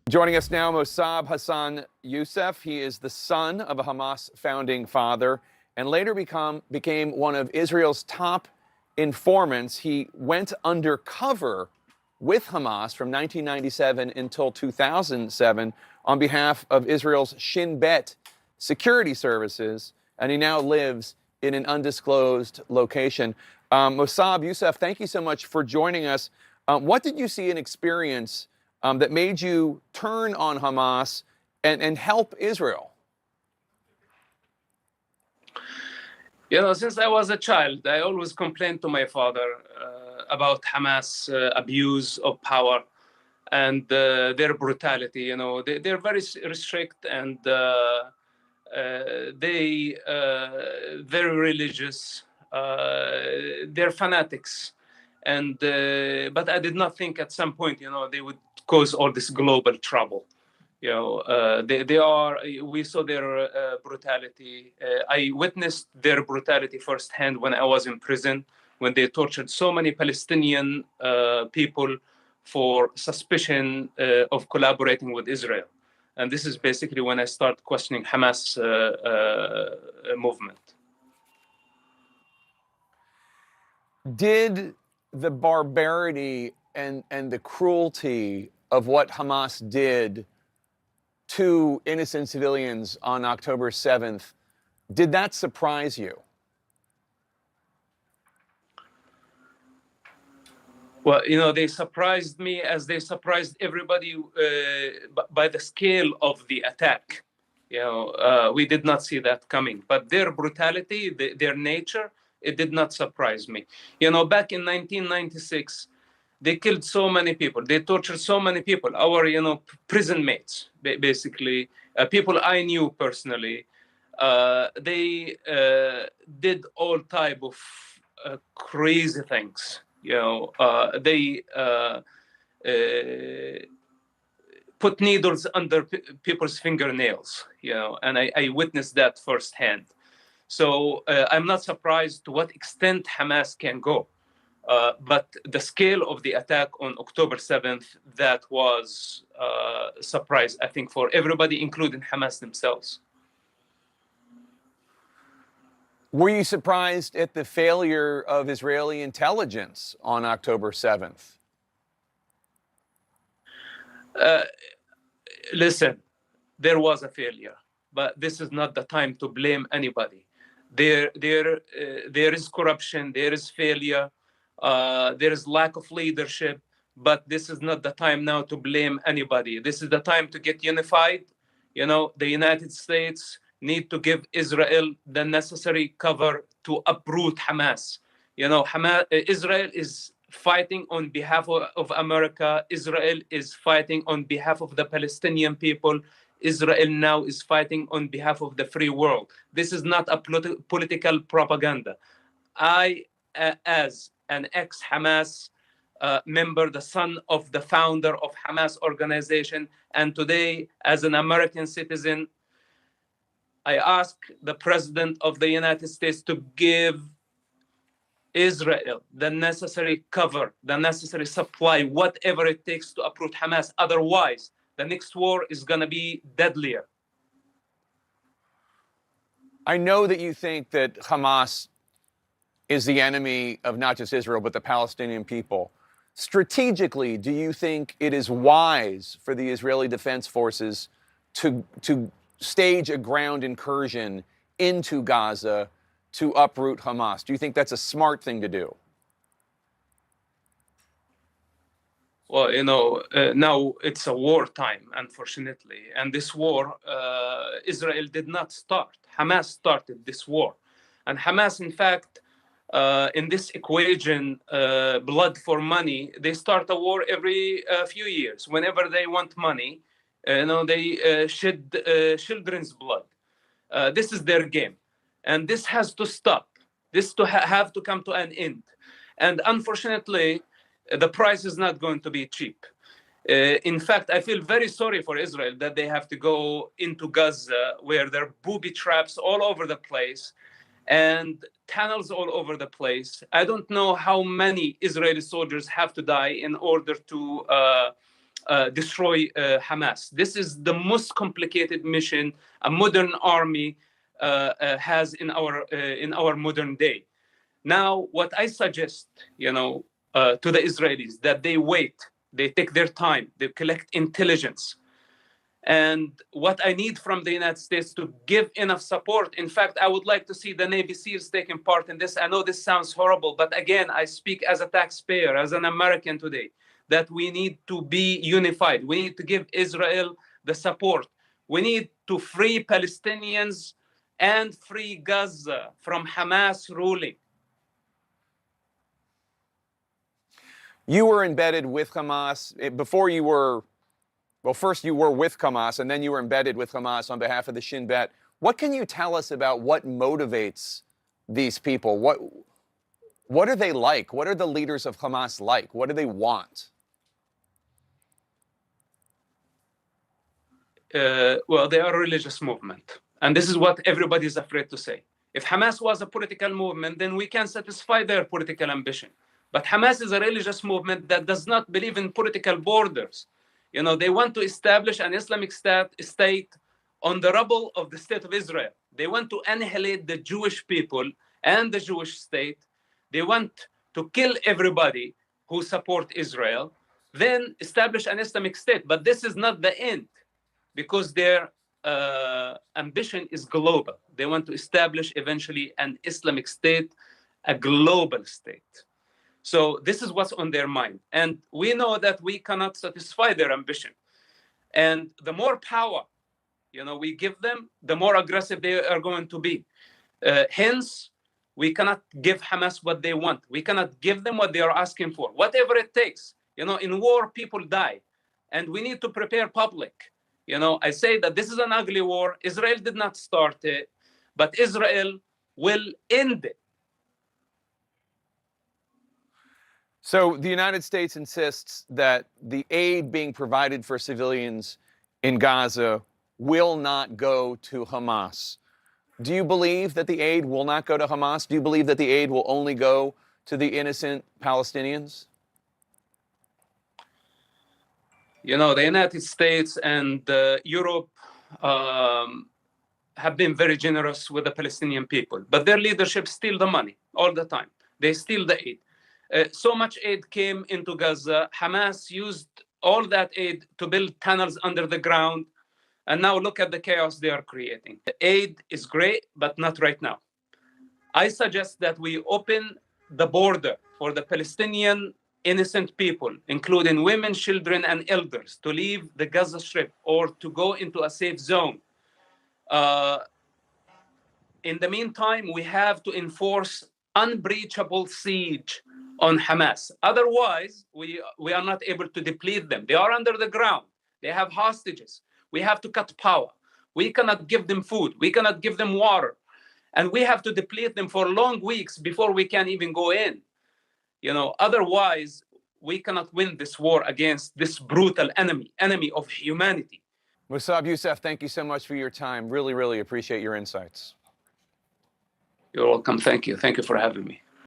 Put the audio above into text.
Joining us now, Mosab Hassan Yousef. He is the son of a Hamas founding father and later became one of Israel's top informants. He went undercover with Hamas from 1997 until 2007 on behalf of Israel's Shin Bet security services, and he now lives in an undisclosed location. Mosab Yousef, thank you so much for joining us. What did you see and experience that made you turn on Hamas and help Israel? You know, since I was a child, I always complained to my father about Hamas abuse of power and their brutality. You know, they're very strict and they very religious. They're fanatics, and but I did not think at some point, you know, they would cause all this global trouble. You know, they are. We saw their brutality. I witnessed their brutality firsthand when I was in prison, when they tortured so many Palestinian people for suspicion of collaborating with Israel. And this is basically when I start questioning Hamas movement. Did the barbarity and the cruelty of what Hamas did to innocent civilians on October 7th, did that surprise you? Well, you know, they surprised me as they surprised everybody by the scale of the attack. You know, we did not see that coming. But their brutality, their nature, it did not surprise me. You know, back in 1996, they killed so many people. They tortured so many people. Our, you know, prison mates, basically, people I knew personally. They did all type of crazy things. You know, they put needles under people's fingernails. You know, and I witnessed that firsthand. So I'm not surprised to what extent Hamas can go. But the scale of the attack on October 7th, that was a surprise, I think, for everybody, including Hamas themselves. Were you surprised at the failure of Israeli intelligence on October 7th? Listen, there was a failure, but this is not the time to blame anybody. There is corruption, there is failure. There is lack of leadership, but this is not the time now to blame anybody. This is the time to get unified. You know, the United States need to give Israel the necessary cover to uproot Hamas. You know, Israel is fighting on behalf of America. Israel is fighting on behalf of the Palestinian people. Israel now is fighting on behalf of the free world. This is not a political propaganda. As an ex-Hamas member, the son of the founder of Hamas organization, and today as an American citizen, I ask the President of the United States to give Israel the necessary cover, the necessary supply, whatever it takes to uproot Hamas. Otherwise, the next war is going to be deadlier. I know that you think that Hamas is the enemy of not just Israel, but the Palestinian people. Strategically, do you think it is wise for the Israeli Defense Forces to stage a ground incursion into Gaza to uproot Hamas? Do you think that's a smart thing to do? Well, you know, now it's a wartime, unfortunately. And this war, Israel did not start. Hamas started this war. And Hamas, in fact, in this equation, blood for money, they start a war every few years. Whenever they want money, you know, they shed children's blood. This is their game. And this has to stop. This have to come to an end. And unfortunately, the price is not going to be cheap. In fact, I feel very sorry for Israel that they have to go into Gaza, where there are booby traps all over the place and tunnels all over the place. I don't know how many Israeli soldiers have to die in order to destroy Hamas. This is the most complicated mission a modern army has in our modern day. Now, what I suggest, to the Israelis, that they wait, they take their time, they collect intelligence. And what I need from the United States to give enough support. In fact, I would like to see the Navy SEALs taking part in this. I know this sounds horrible, but again, I speak as a taxpayer, as an American today, that we need to be unified. We need to give Israel the support. We need to free Palestinians and free Gaza from Hamas ruling. You were embedded with Hamas before you were, well, first you were with Hamas, and then you were embedded with Hamas on behalf of the Shin Bet. What can you tell us about what motivates these people? What are they like? What are the leaders of Hamas like? What do they want? Well, they are a religious movement. And this is what everybody is afraid to say. If Hamas was a political movement, then we can satisfy their political ambition. But Hamas is a religious movement that does not believe in political borders. They want to establish an Islamic state on the rubble of the state of Israel. They want to annihilate the Jewish people and the Jewish state. They want to kill everybody who support Israel, then establish an Islamic state. But this is not the end, because their ambition is global. They want to establish eventually an Islamic state, a global state. So this is what's on their mind. And we know that we cannot satisfy their ambition. And the more power, we give them, the more aggressive they are going to be. Hence, we cannot give Hamas what they want. We cannot give them what they are asking for, whatever it takes. In war, people die. And we need to prepare public. I say that this is an ugly war. Israel did not start it, but Israel will end it. So the United States insists that the aid being provided for civilians in Gaza will not go to Hamas. Do you believe that the aid will not go to Hamas? Do you believe that the aid will only go to the innocent Palestinians? The United States and Europe have been very generous with the Palestinian people, but their leadership steal the money all the time. They steal the aid. So much aid came into Gaza. Hamas used all that aid to build tunnels under the ground. And now look at the chaos they are creating. The aid is great, but not right now. I suggest that we open the border for the Palestinian innocent people, including women, children, and elders, to leave the Gaza Strip or to go into a safe zone. In the meantime, we have to enforce unbreachable siege on Hamas. Otherwise, we are not able to deplete them. They are under the ground. They have hostages. We have to cut power. We cannot give them food. We cannot give them water. And we have to deplete them for long weeks before we can even go in. Otherwise, we cannot win this war against this brutal enemy of humanity. Mosab Yousef, thank you so much for your time. Really, really appreciate your insights. You're welcome. Thank you. Thank you for having me.